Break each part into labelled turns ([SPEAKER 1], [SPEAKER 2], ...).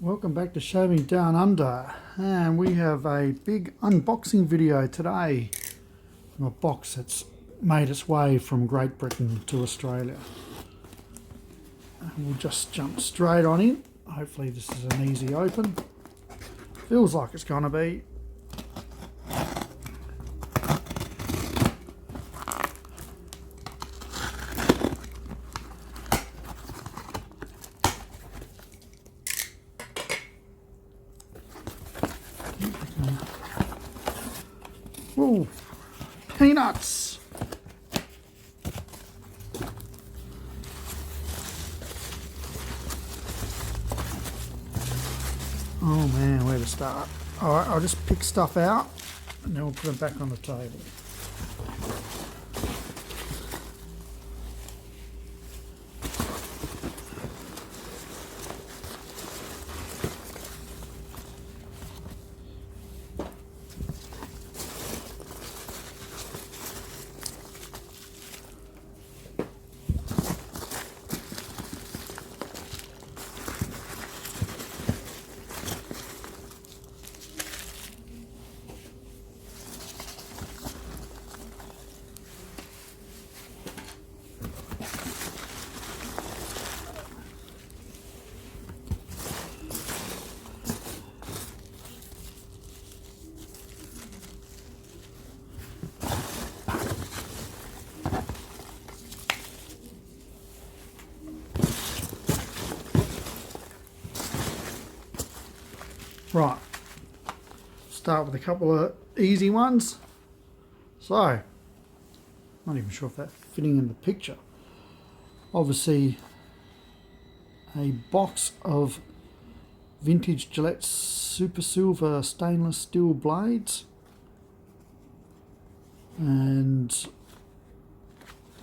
[SPEAKER 1] Welcome back to Shaving Down Under, and we have a big unboxing video today from a box that's made its way from Great Britain to Australia. And we'll just jump straight on in. Hopefully this is an easy open. Feels like it's going to be. Ooh, peanuts! Oh man, where to start? Alright, I'll just pick stuff out and then we'll put them back on the table. Right, start with a couple of easy ones. So, not even sure if that's fitting in the picture. Obviously, a box of vintage Gillette Super Silver stainless steel blades. And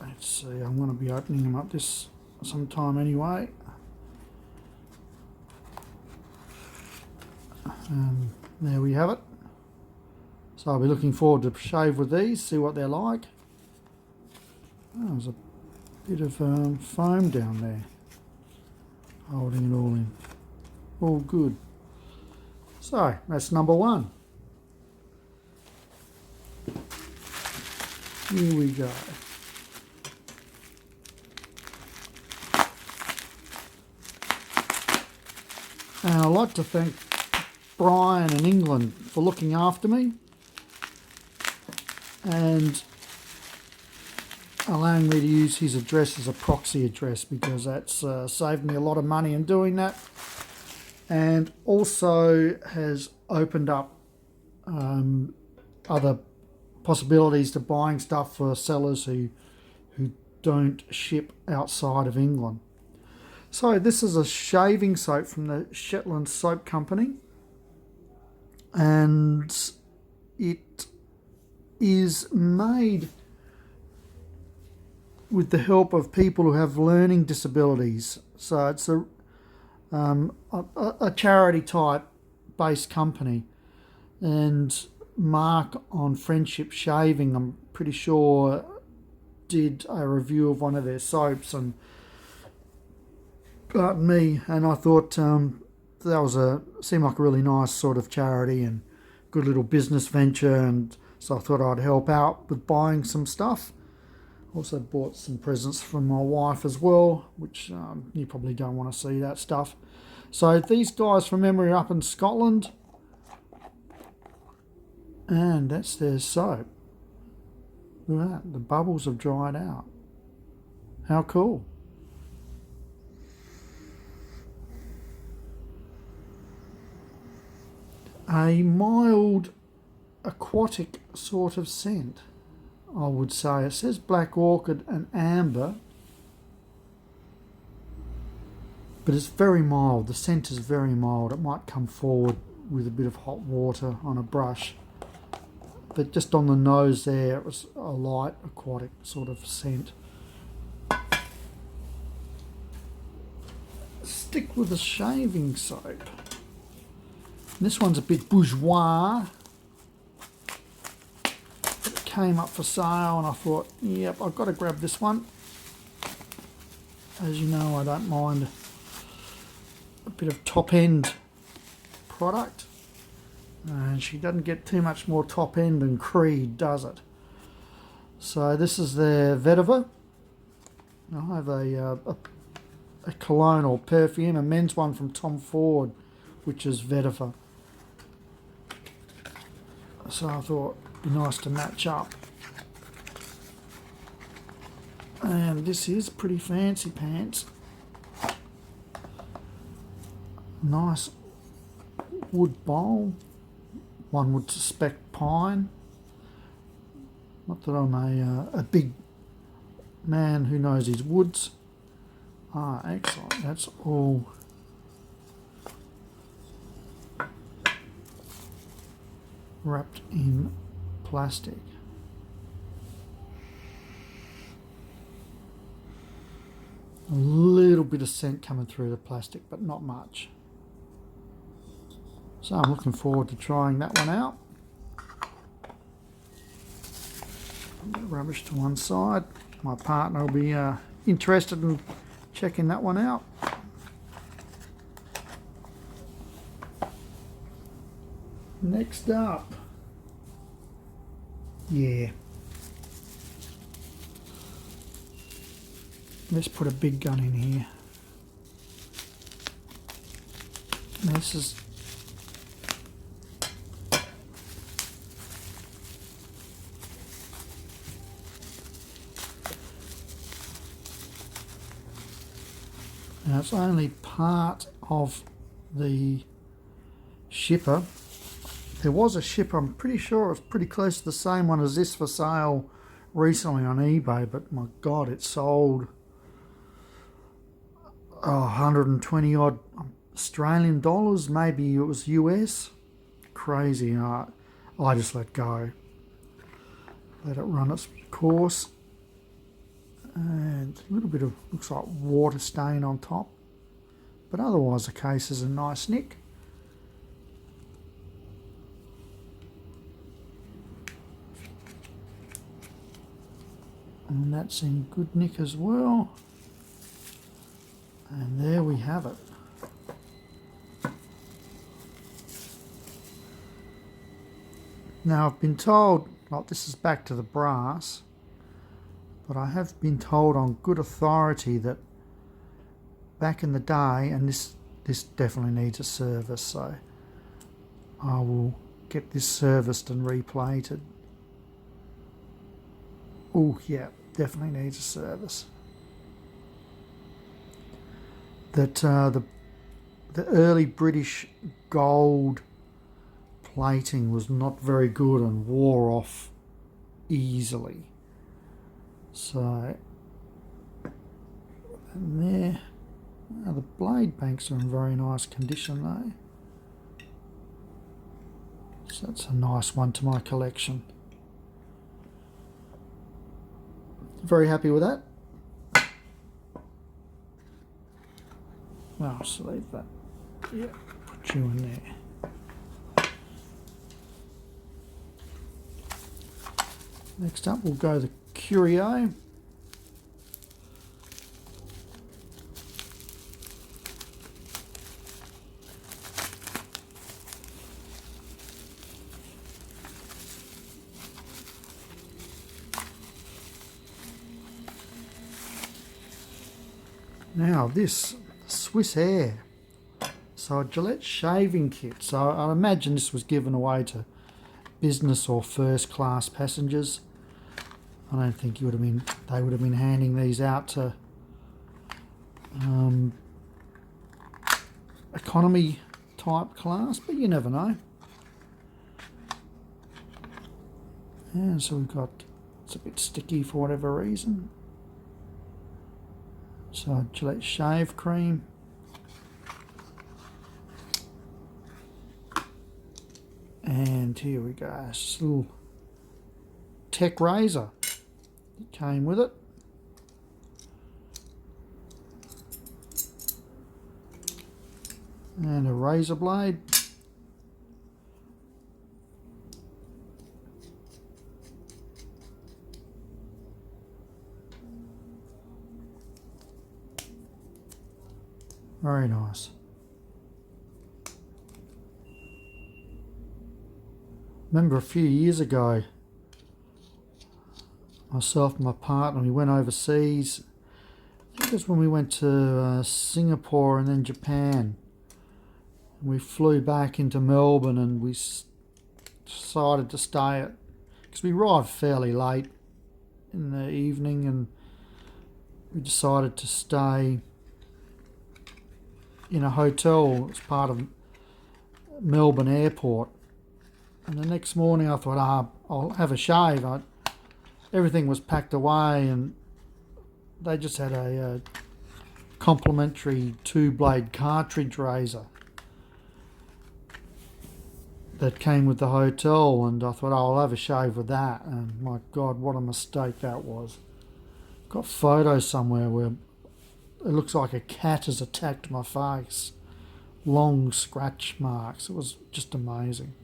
[SPEAKER 1] let's see, I'm going to be opening them up this sometime anyway. There we have it. So I'll be looking forward to shave with these, see what they're like. Oh, there's a bit of foam down there holding it all in. All good. So that's number one. Here we go. And I'd like to thank Brian in England for looking after me and allowing me to use his address as a proxy address, because that's saved me a lot of money in doing that, and also has opened up other possibilities to buying stuff for sellers who don't ship outside of England. So this is a shaving soap from the Shetland Soap Company, and it is made with the help of people who have learning disabilities. So it's a charity type based company, and Mark on Friendship Shaving, I'm pretty sure, did a review of one of their soaps, and I thought that seemed like a really nice sort of charity and good little business venture, and so I thought I'd help out with buying some stuff. Also bought some presents from my wife as well, which you probably don't want to see that stuff. So these guys from memory are up in Scotland, and that's their soap. Look at that, the bubbles have dried out. How cool. A mild aquatic sort of scent, I would say. It says black orchid and amber, but it's very mild. The scent is very mild. It might come forward with a bit of hot water on a brush, but just on the nose there it was a light aquatic sort of scent. Stick with the shaving soap. This one's a bit bourgeois. It came up for sale and I thought, yep, I've got to grab this one. As you know, I don't mind a bit of top end product. And she doesn't get too much more top end than Creed, does it? So this is their vetiver. I have a cologne or perfume, a men's one from Tom Ford, which is vetiver. So I thought it'd be nice to match up. And this is pretty fancy pants. Nice wood bowl. One would suspect pine. Not that I'm a big man who knows his woods. Ah, excellent. That's all wrapped in plastic. A little bit of scent coming through the plastic, but not much. So I'm looking forward to trying that one out. Rubbish to one side. My partner will be interested in checking that one out. Next up, yeah, let's put a big gun in here. This is now it's only part of the shipper. There was a shipper, I'm pretty sure it was pretty close to the same one as this for sale recently on eBay, but my God, it sold 120 odd Australian dollars, maybe it was US. Crazy. I just let go. Let it run its course. And a little bit of, looks like water stain on top. But otherwise the case is a nice nick. And that's in good nick as well. And there we have it. Now I've been told, like this is back to the brass, but I have been told on good authority that back in the day, and this definitely needs a service, so I will get this serviced and replated. Oh yeah, definitely needs a service. That the early British gold plating was not very good and wore off easily. So, and there, now the blade banks are in very nice condition though. So that's a nice one to my collection. Very happy with that. Well, I'll just leave that. Yeah, put you in there. Next up, we'll go the Curio. Now this Swiss Air, so a Gillette shaving kit. So I imagine this was given away to business or first class passengers. I don't think they would have been handing these out to economy type class, but you never know. And so we've got, it's a bit sticky for whatever reason. So Gillette shave cream. And here we go, this little tech razor that came with it. And a razor blade. Very nice. Remember a few years ago, myself and my partner, we went overseas. I think it was when we went to Singapore and then Japan. We flew back into Melbourne and we decided to stay at, because we arrived fairly late in the evening, and we decided to stay in a hotel as part of Melbourne Airport. And the next morning I thought, I'll have a shave. Everything was packed away, and they just had a complimentary 2-blade cartridge razor that came with the hotel, and I thought, I'll have a shave with that. And my God, what a mistake that was. Got photos somewhere where it looks like a cat has attacked my face. Long scratch marks. It was just amazing.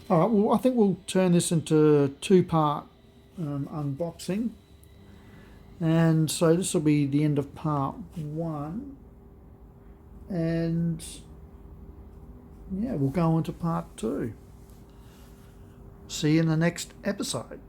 [SPEAKER 1] All right, well, I think we'll turn this into a 2-part unboxing. And so this will be the end of part 1. And yeah, we'll go on to part 2. See you in the next episode.